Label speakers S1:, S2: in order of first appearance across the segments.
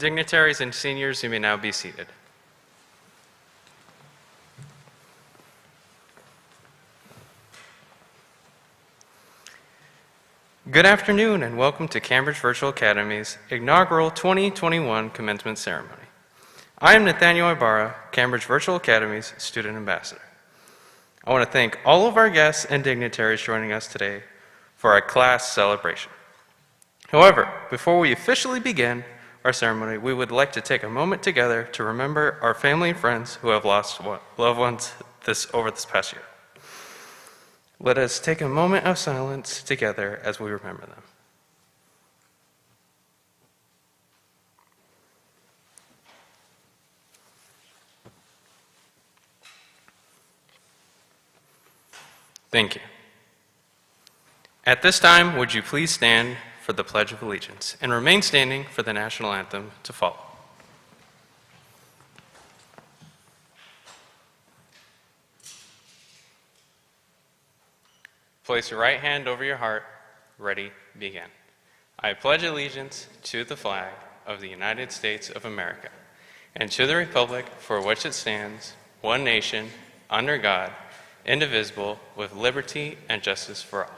S1: Dignitaries and seniors, you may now be seated. Good afternoon and welcome to Cambridge Virtual Academy's inaugural 2021 commencement ceremony. I am Nathaniel Ibarra, Cambridge Virtual Academy's student ambassador. I want to thank all of our guests and dignitaries joining us today for our class celebration. However, before we officially begin our ceremony, we would like to take a moment together to remember our family and friends who have lost loved ones over this past year. Let us take a moment of silence together as we remember them. Thank you. At this time, would you please stand for the Pledge of Allegiance and remain standing for the national anthem to follow. Place your right hand over your heart. Ready, begin. I pledge allegiance to the flag of the United States of America and to the republic for which it stands, one nation, under God, indivisible, with liberty and justice for all.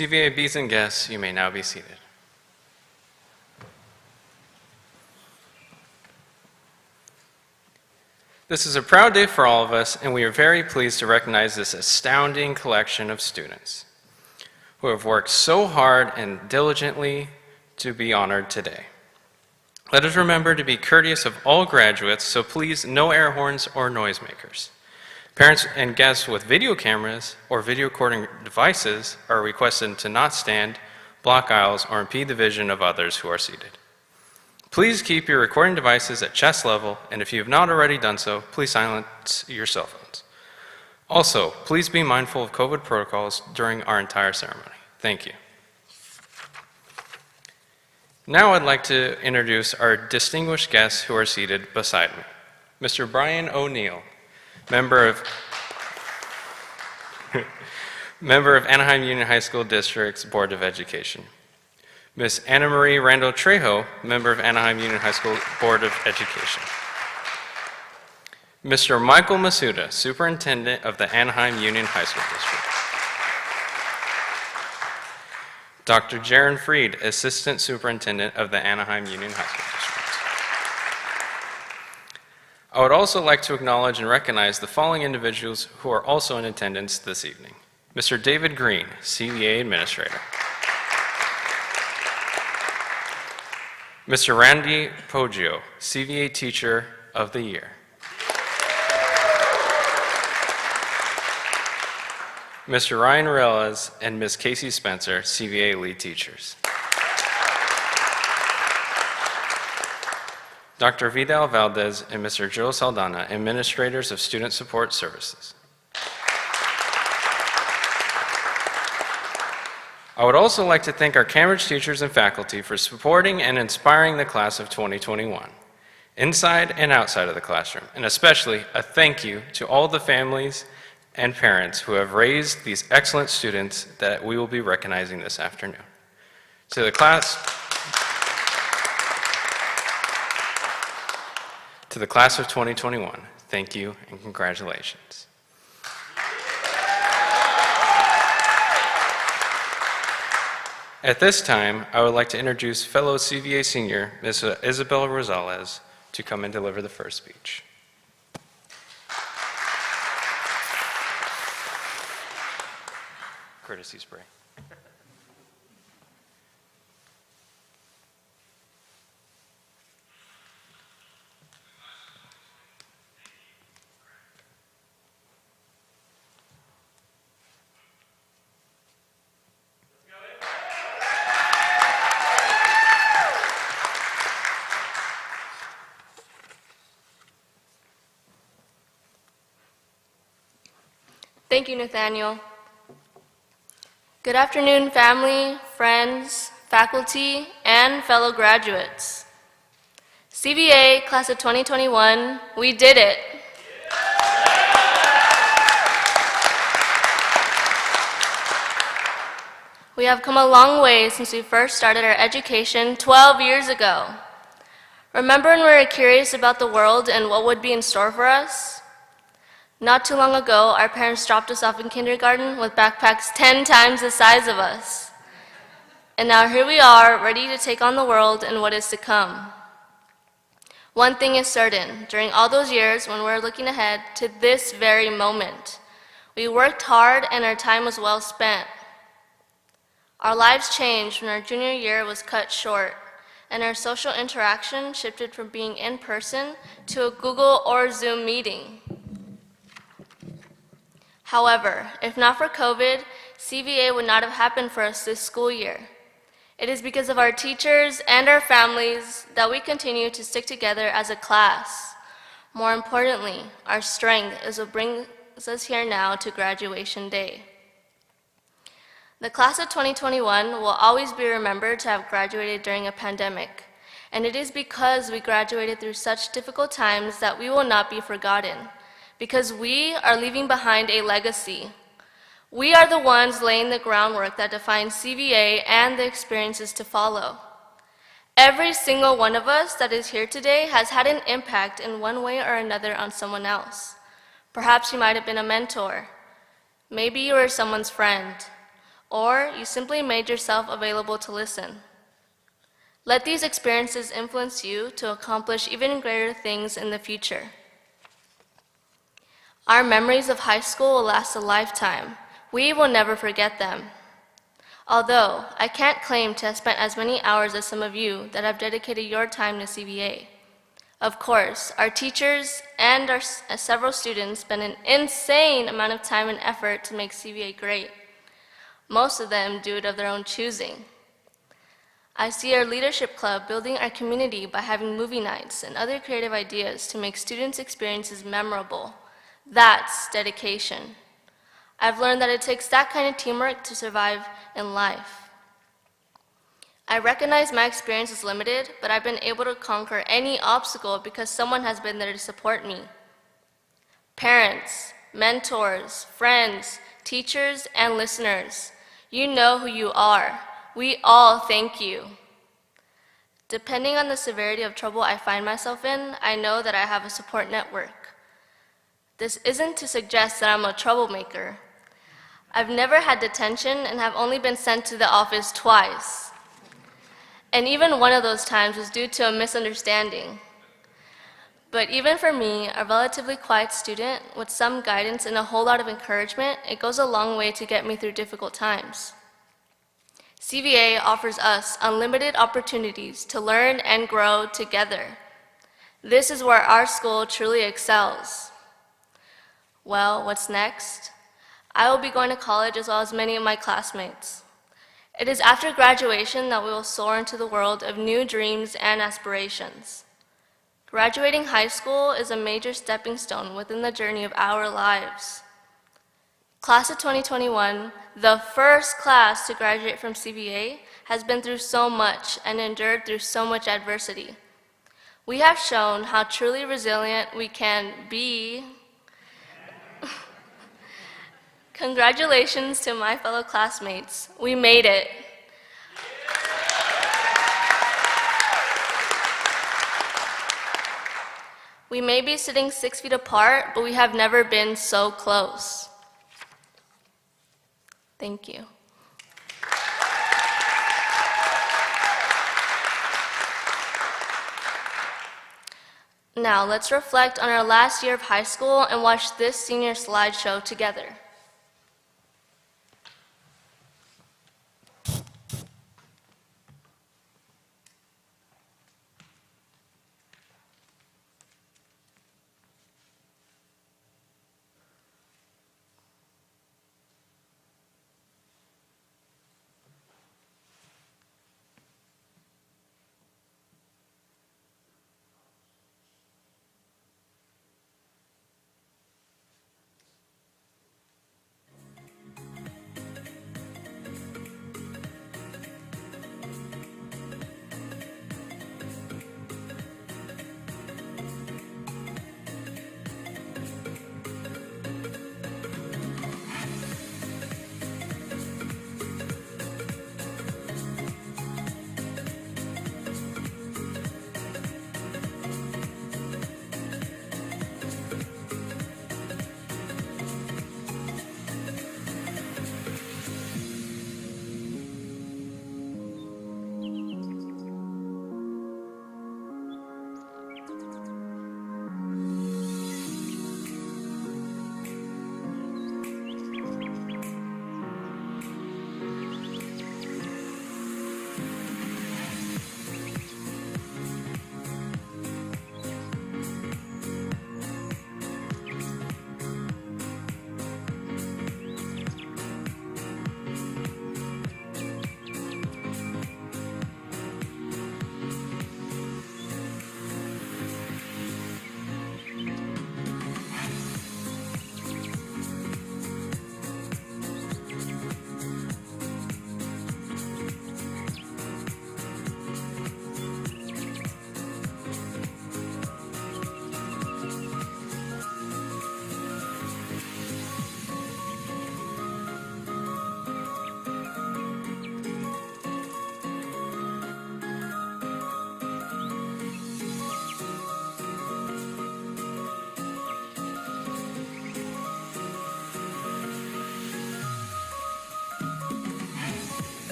S1: CVABs and guests, you may now be seated. This is a proud day for all of us, and we are very pleased to recognize this astounding collection of students who have worked so hard and diligently to be honored today. Let us remember to be courteous of all graduates, so please no air horns or noisemakers. Parents and guests with video cameras or video recording devices are requested to not stand, block aisles, or impede the vision of others who are seated. Please keep your recording devices at chest level, and if you have not already done so, please silence your cell phones. Also, please be mindful of COVID protocols during our entire ceremony. Thank you. Now I'd like to introduce our distinguished guests who are seated beside me. Mr. Brian O'Neill, member of Anaheim Union High School District's Board of Education. Ms. Anna Marie Randall Trejo, member of Anaheim Union High School Board of Education. Mr. Michael Masuda, superintendent of the Anaheim Union High School District. Dr. Jaron Freed, assistant superintendent of the Anaheim Union High School District. I would also like to acknowledge and recognize the following individuals who are also in attendance this evening. Mr. David Green, CVA Administrator. Mr. Randy Poggio, CVA Teacher of the Year. Mr. Ryan Reles and Ms. Casey Spencer, CVA Lead Teachers. Dr. Vidal Valdez and Mr. Joe Saldana, Administrators of Student Support Services. I would also like to thank our Cambridge teachers and faculty for supporting and inspiring the class of 2021, inside and outside of the classroom, and especially a thank you to all the families and parents who have raised these excellent students that we will be recognizing this afternoon. To the class of 2021, thank you and congratulations. At this time, I would like to introduce fellow CVA senior, Ms. Isabel Rosales, to come and deliver the first speech. Courtesy spray.
S2: Thank you, Nathaniel. Good afternoon, family, friends, faculty, and fellow graduates. CVA, class of 2021, we did it. We have come a long way since we first started our education 12 years ago. Remember when we were curious about the world and what would be in store for us? Not too long ago, our parents dropped us off in kindergarten with backpacks 10 times the size of us. And now here we are, ready to take on the world and what is to come. One thing is certain, during all those years when we're looking ahead to this very moment, we worked hard and our time was well spent. Our lives changed when our junior year was cut short, and our social interaction shifted from being in person to a Google or Zoom meeting. However, if not for COVID, CVA would not have happened for us this school year. It is because of our teachers and our families that we continue to stick together as a class. More importantly, our strength is what brings us here now to graduation day. The class of 2021 will always be remembered to have graduated during a pandemic, and it is because we graduated through such difficult times that we will not be forgotten. Because we are leaving behind a legacy. We are the ones laying the groundwork that defines CVA and the experiences to follow. Every single one of us that is here today has had an impact in one way or another on someone else. Perhaps you might have been a mentor. Maybe you were someone's friend. Or you simply made yourself available to listen. Let these experiences influence you to accomplish even greater things in the future. Our memories of high school will last a lifetime. We will never forget them. Although I can't claim to have spent as many hours as some of you that have dedicated your time to CVA. Of course, our teachers and our several students spend an insane amount of time and effort to make CVA great. Most of them do it of their own choosing. I see our leadership club building our community by having movie nights and other creative ideas to make students' experiences memorable. That's dedication. I've learned that it takes that kind of teamwork to survive in life. I recognize my experience is limited, but I've been able to conquer any obstacle because someone has been there to support me. Parents, mentors, friends, teachers, and listeners, you know who you are. We all thank you. Depending on the severity of trouble I find myself in, I know that I have a support network. This isn't to suggest that I'm a troublemaker. I've never had detention and have only been sent to the office twice. And even one of those times was due to a misunderstanding. But even for me, a relatively quiet student with some guidance and a whole lot of encouragement, it goes a long way to get me through difficult times. CVA offers us unlimited opportunities to learn and grow together. This is where our school truly excels. Well, what's next? I will be going to college as well as many of my classmates. It is after graduation that we will soar into the world of new dreams and aspirations. Graduating high school is a major stepping stone within the journey of our lives. Class of 2021, the first class to graduate from CVA, has been through so much and endured through so much adversity. We have shown how truly resilient we can be. Congratulations to my fellow classmates. We made it. We may be sitting 6 feet apart, but we have never been so close. Thank you. Now, let's reflect on our last year of high school and watch this senior slideshow together.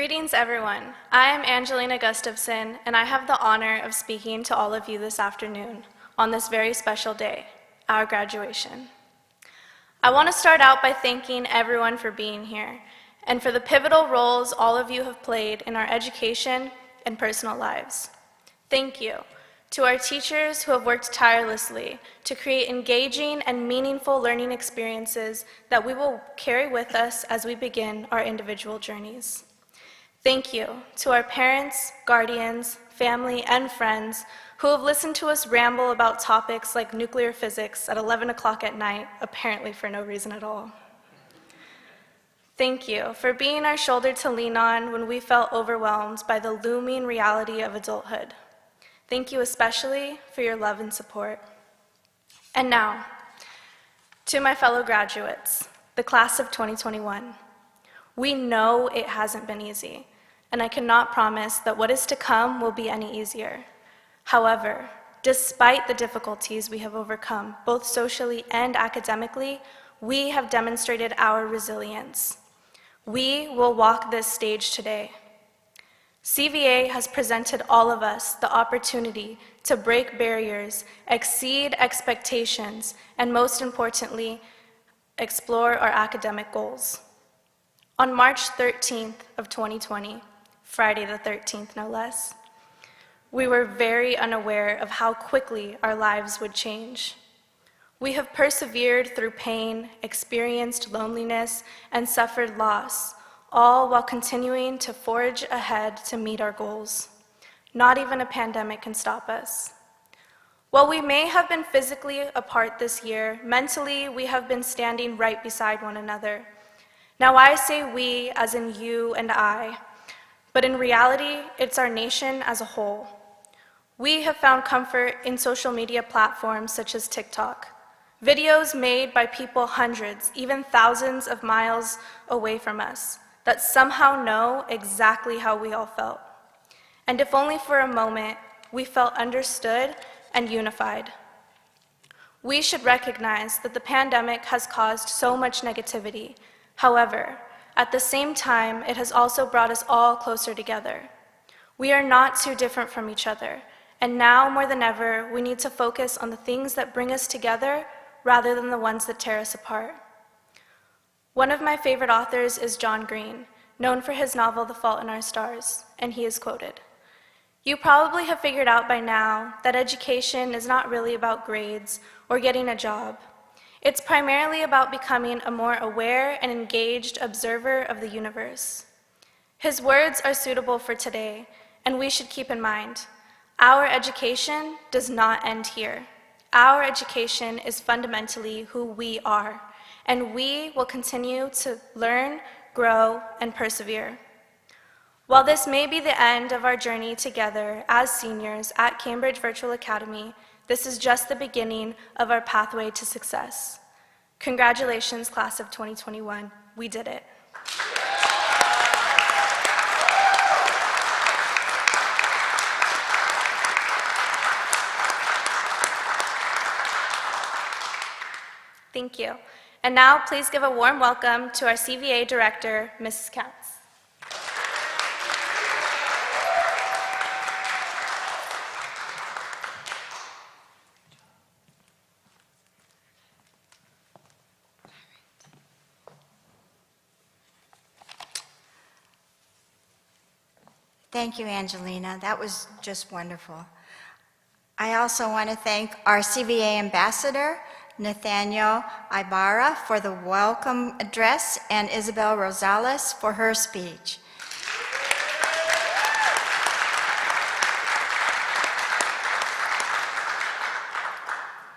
S3: Greetings, everyone. I am Angelina Gustafson, and I have the honor of speaking to all of you this afternoon on this very special day, our graduation. I want to start out by thanking everyone for being here and for the pivotal roles all of you have played in our education and personal lives. Thank you to our teachers who have worked tirelessly to create engaging and meaningful learning experiences that we will carry with us as we begin our individual journeys. Thank you to our parents, guardians, family, and friends who have listened to us ramble about topics like nuclear physics at 11 o'clock at night, apparently for no reason at all. Thank you for being our shoulder to lean on when we felt overwhelmed by the looming reality of adulthood. Thank you especially for your love and support. And now, to my fellow graduates, the class of 2021. We know it hasn't been easy, and I cannot promise that what is to come will be any easier. However, despite the difficulties we have overcome, both socially and academically, we have demonstrated our resilience. We will walk this stage today. CVA has presented all of us the opportunity to break barriers, exceed expectations, and most importantly, explore our academic goals. On March 13th of 2020, Friday the 13th no less, we were very unaware of how quickly our lives would change. We have persevered through pain, experienced loneliness, and suffered loss, all while continuing to forge ahead to meet our goals. Not even a pandemic can stop us. While we may have been physically apart this year, mentally we have been standing right beside one another. Now I say we as in you and I, but in reality, it's our nation as a whole. We have found comfort in social media platforms such as TikTok, videos made by people hundreds, even thousands of miles away from us, that somehow know exactly how we all felt. And if only for a moment, we felt understood and unified. We should recognize that the pandemic has caused so much negativity. However, at the same time, it has also brought us all closer together. We are not too different from each other, and now more than ever, we need to focus on the things that bring us together rather than the ones that tear us apart. One of my favorite authors is John Green, known for his novel The Fault in Our Stars, and he is quoted, "You probably have figured out by now that education is not really about grades or getting a job. It's primarily about becoming a more aware and engaged observer of the universe." His words are suitable for today, and we should keep in mind, our education does not end here. Our education is fundamentally who we are, and we will continue to learn, grow, and persevere. While this may be the end of our journey together as seniors at Cambridge Virtual Academy, this is just the beginning of our pathway to success. Congratulations, class of 2021. We did it. Thank you. And now, please give a warm welcome to our CVA Director, Mrs. Counts.
S4: Thank you, Angelina. That was just wonderful. I also want to thank our CVA Ambassador, Nathaniel Ibarra, for the welcome address, and Isabel Rosales for her speech.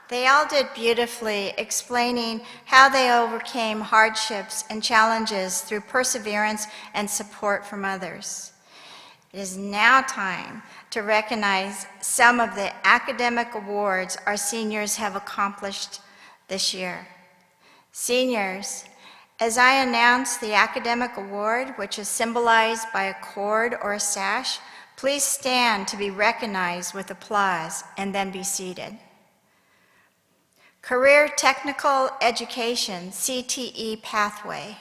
S4: They all did beautifully, explaining how they overcame hardships and challenges through perseverance and support from others. It is now time to recognize some of the academic awards our seniors have accomplished this year. Seniors, as I announce the academic award, which is symbolized by a cord or a sash, please stand to be recognized with applause and then be seated. Career Technical Education, CTE Pathway.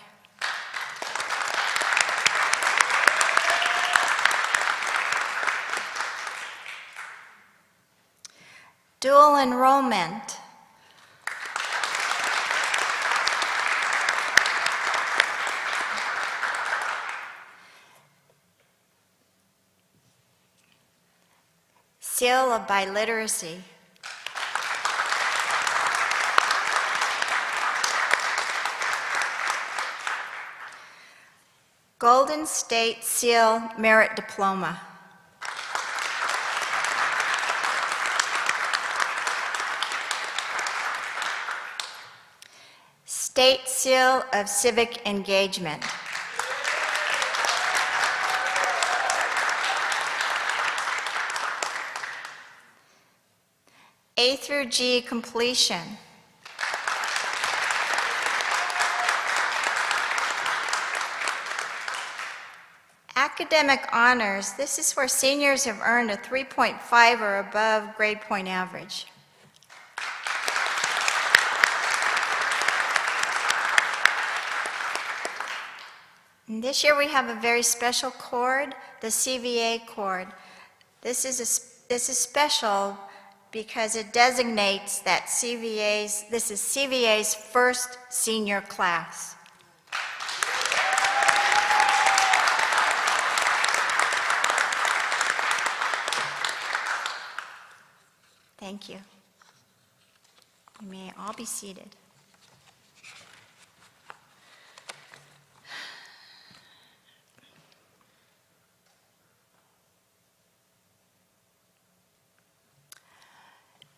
S4: Dual enrollment. Seal of biliteracy. Golden State Seal Merit Diploma. State Seal of Civic Engagement. A through G completion. Academic honors, this is where seniors have earned a 3.5 or above grade point average. And this year we have a very special cord, the CVA cord. This is special because it designates that this is CVA's first senior class. Thank you. You may all be seated.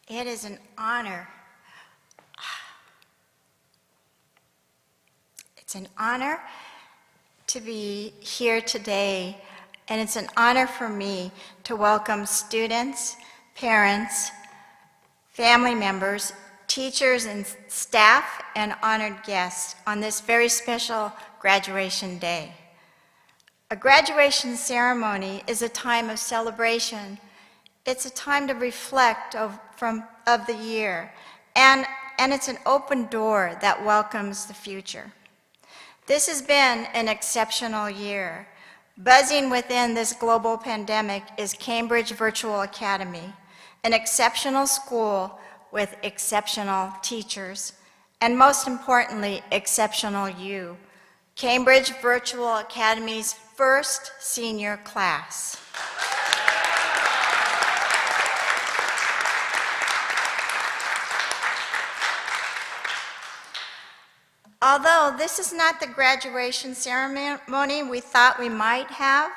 S4: It is an honor. It's an honor to be here today, and it's an honor for me to welcome students, parents, family members, teachers and staff, and honored guests on this very special graduation day. A graduation ceremony is a time of celebration. It's a time to reflect of the year, and it's an open door that welcomes the future. This has been an exceptional year. Buzzing within this global pandemic is Cambridge Virtual Academy, an exceptional school with exceptional teachers, and most importantly, exceptional you, Cambridge Virtual Academy's first senior class. Although this is not the graduation ceremony we thought we might have,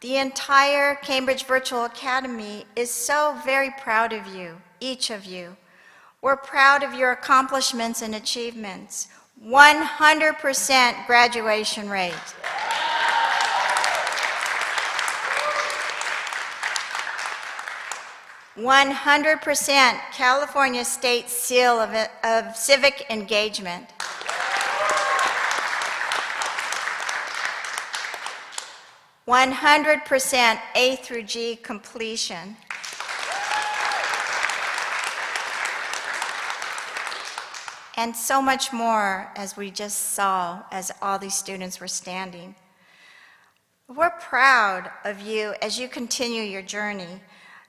S4: the entire Cambridge Virtual Academy is so very proud of you, each of you. We're proud of your accomplishments and achievements. 100% graduation rate. One 100% California State Seal of Civic Engagement. 100% A through G completion. And so much more, as we just saw as all these students were standing. We're proud of you as you continue your journey.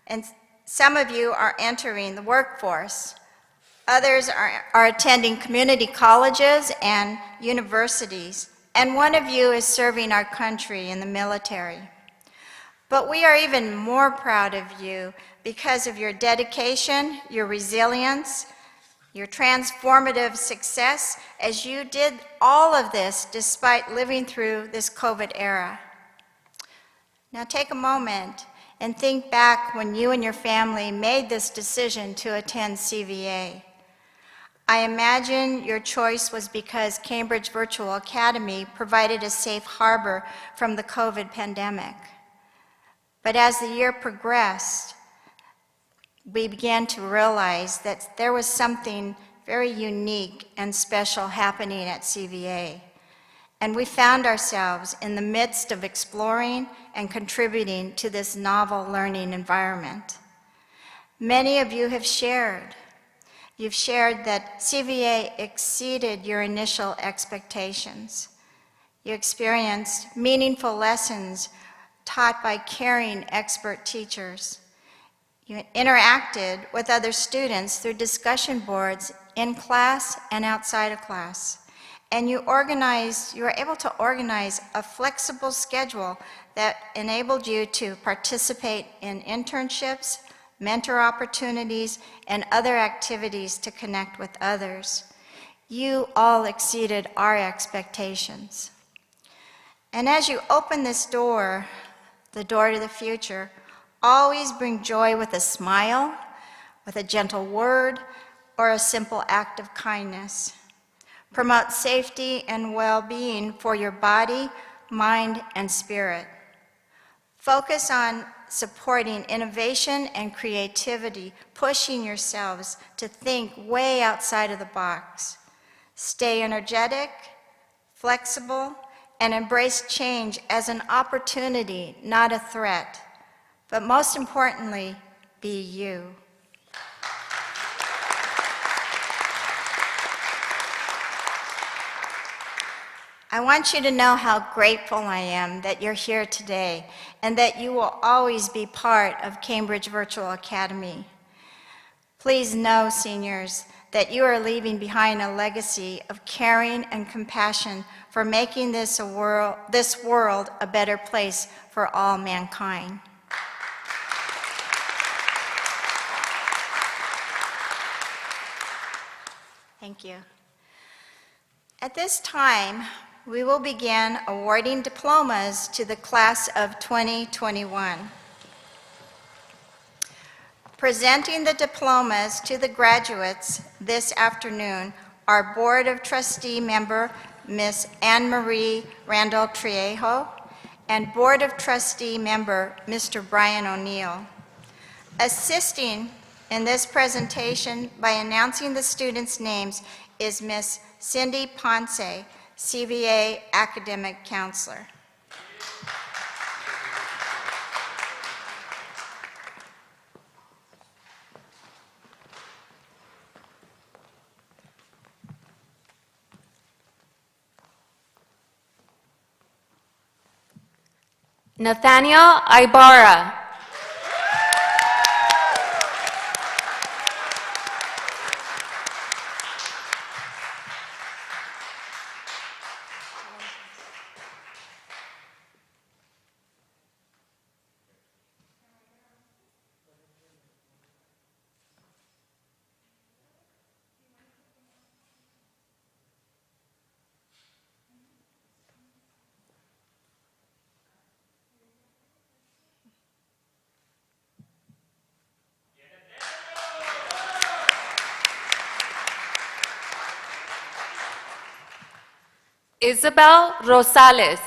S4: And some of you are entering the workforce. Others are attending community colleges and universities. And one of you is serving our country in the military. But we are even more proud of you because of your dedication, your resilience, your transformative success as you did all of this despite living through this COVID era. Now take a moment and think back when you and your family made this decision to attend CVA. I imagine your choice was because Cambridge Virtual Academy provided a safe harbor from the COVID pandemic. But as the year progressed, we began to realize that there was something very unique and special happening at CVA. And we found ourselves in the midst of exploring and contributing to this novel learning environment. Many of you have shared. You've shared that CVA exceeded your initial expectations. You experienced meaningful lessons taught by caring expert teachers. You interacted with other students through discussion boards in class and outside of class. And you were able to organize a flexible schedule that enabled you to participate in internships, mentor opportunities, and other activities to connect with others. You all exceeded our expectations. And as you open this door, the door to the future, always bring joy with a smile, with a gentle word, or a simple act of kindness. Promote safety and well-being for your body, mind, and spirit. Focus on supporting innovation and creativity, pushing yourselves to think way outside of the box. Stay energetic, flexible, and embrace change as an opportunity, not a threat. But most importantly, be you. I want you to know how grateful I am that you're here today and that you will always be part of Cambridge Virtual Academy. Please know, seniors, that you are leaving behind a legacy of caring and compassion for making this world a better place for all mankind. Thank you. At this time, we will begin awarding diplomas to the class of 2021. Presenting the diplomas to the graduates this afternoon are Board of Trustee member Ms. Anne Marie Randall Triejo and Board of Trustee member Mr. Brian O'Neill. Assisting in this presentation by announcing the students' names is Ms. Cindy Ponce, CVA Academic Counselor.
S5: Nathaniel Ibarra. Isabel Rosales.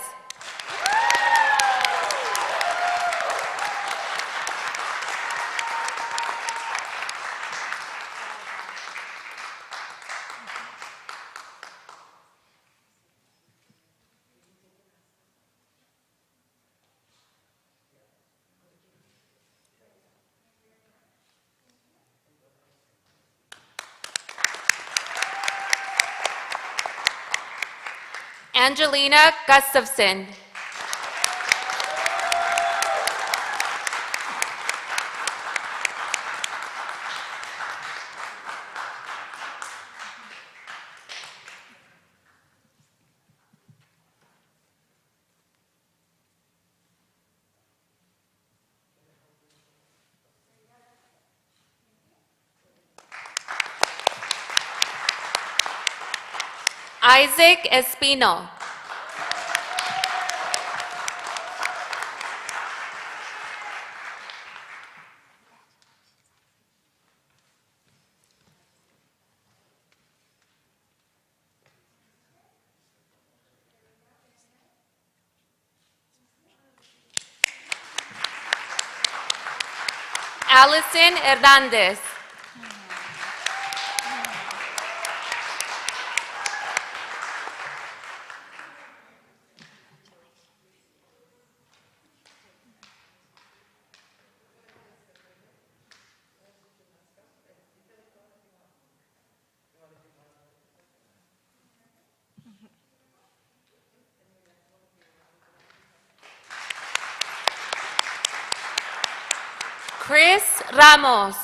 S5: Angelina Gustafson. Isaac Espino. Allison Hernandez. Chris Ramos.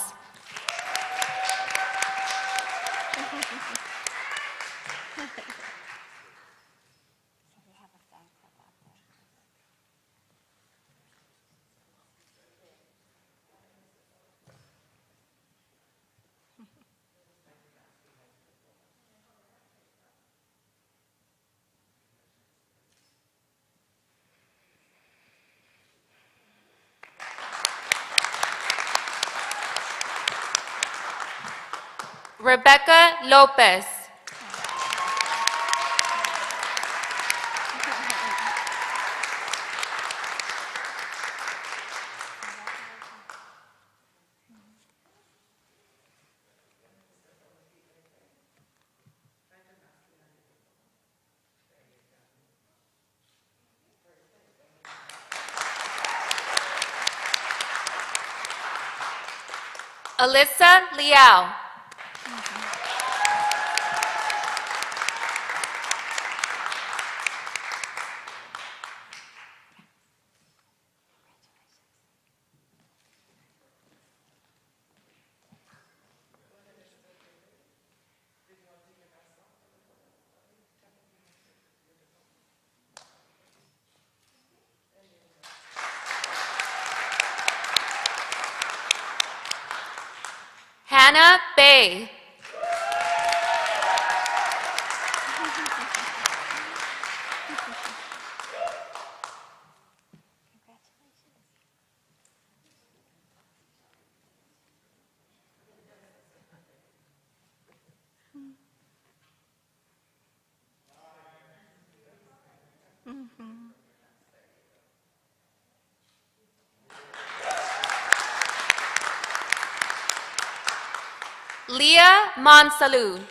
S5: Rebecca Lopez. Alyssa Liao. Hannah Bay. Leah Monsalud.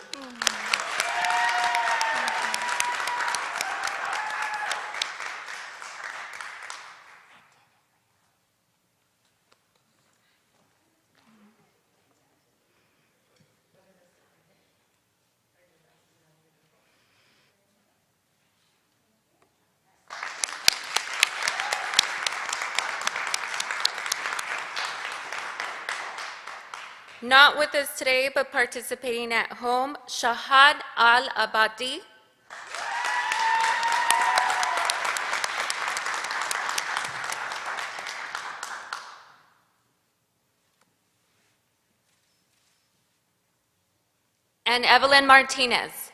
S5: Not with us today, but participating at home, Shahad Al-Abadi. And Evelyn Martinez.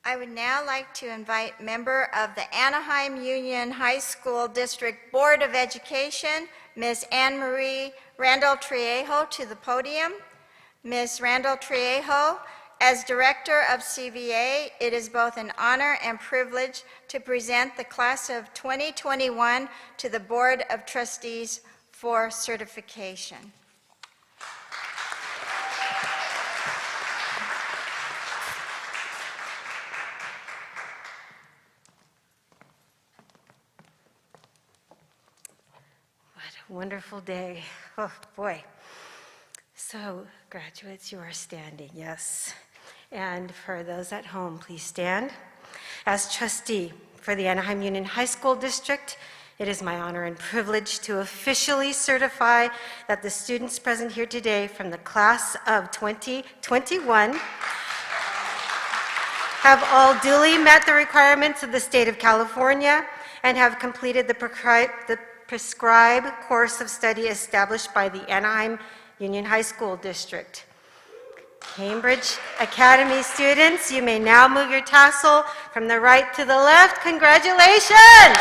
S4: I would now like to invite member of the Anaheim Union High School District Board of Education, Ms. Anne Marie Randall-Triejo, to the podium. Ms. Randall-Triejo, as Director of CVA, it is both an honor and privilege to present the class of 2021 to the Board of Trustees for certification.
S6: Wonderful day. Oh, boy. So, graduates, you are standing, yes. And for those at home, please stand. As trustee for the Anaheim Union High School District, it is my honor and privilege to officially certify that the students present here today from the class of 2021 have all duly met the requirements of the state of California and have completed the prescribed course of study established by the Anaheim Union High School District. Cambridge Academy students, you may now move your tassel from the right to the left. Congratulations!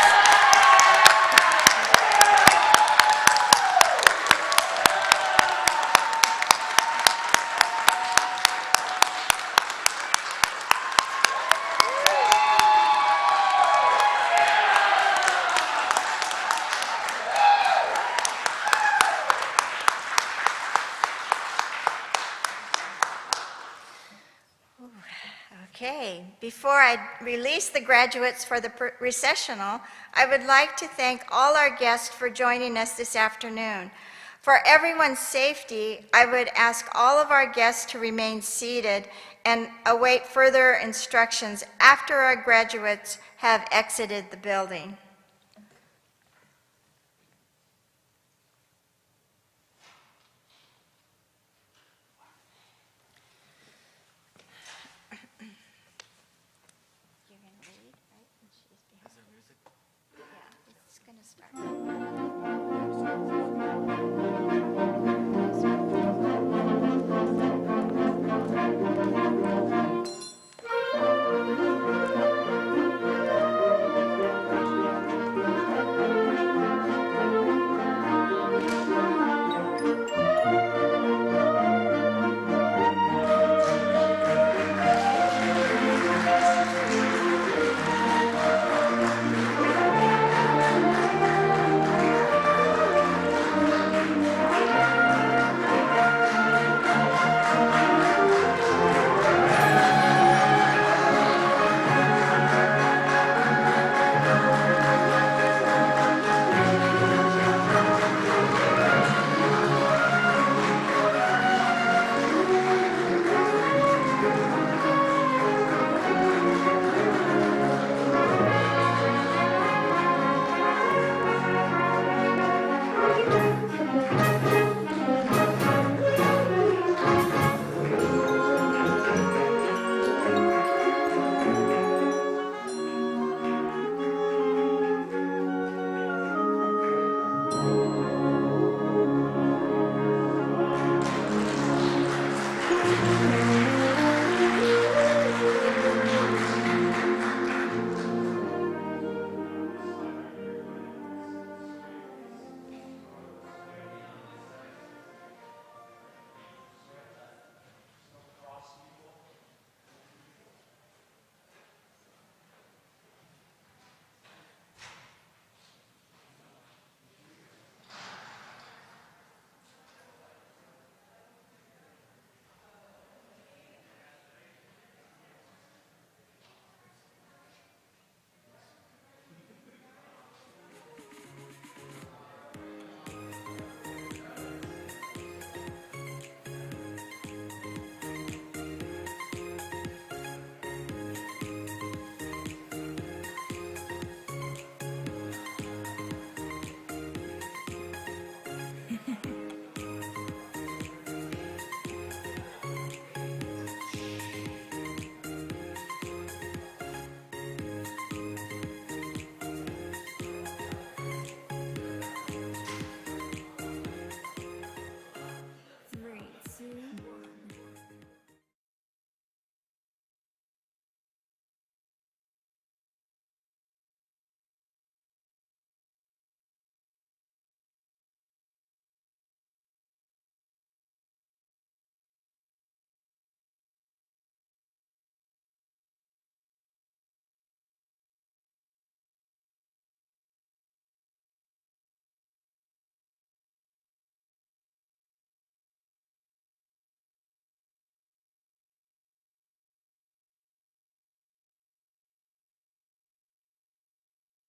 S4: Okay, before I release the graduates for the recessional, I would like to thank all our guests for joining us this afternoon. For everyone's safety, I would ask all of our guests to remain seated and await further instructions after our graduates have exited the building. You're going to lead, right? And she's behind. Is there music? Yeah, it's going to start.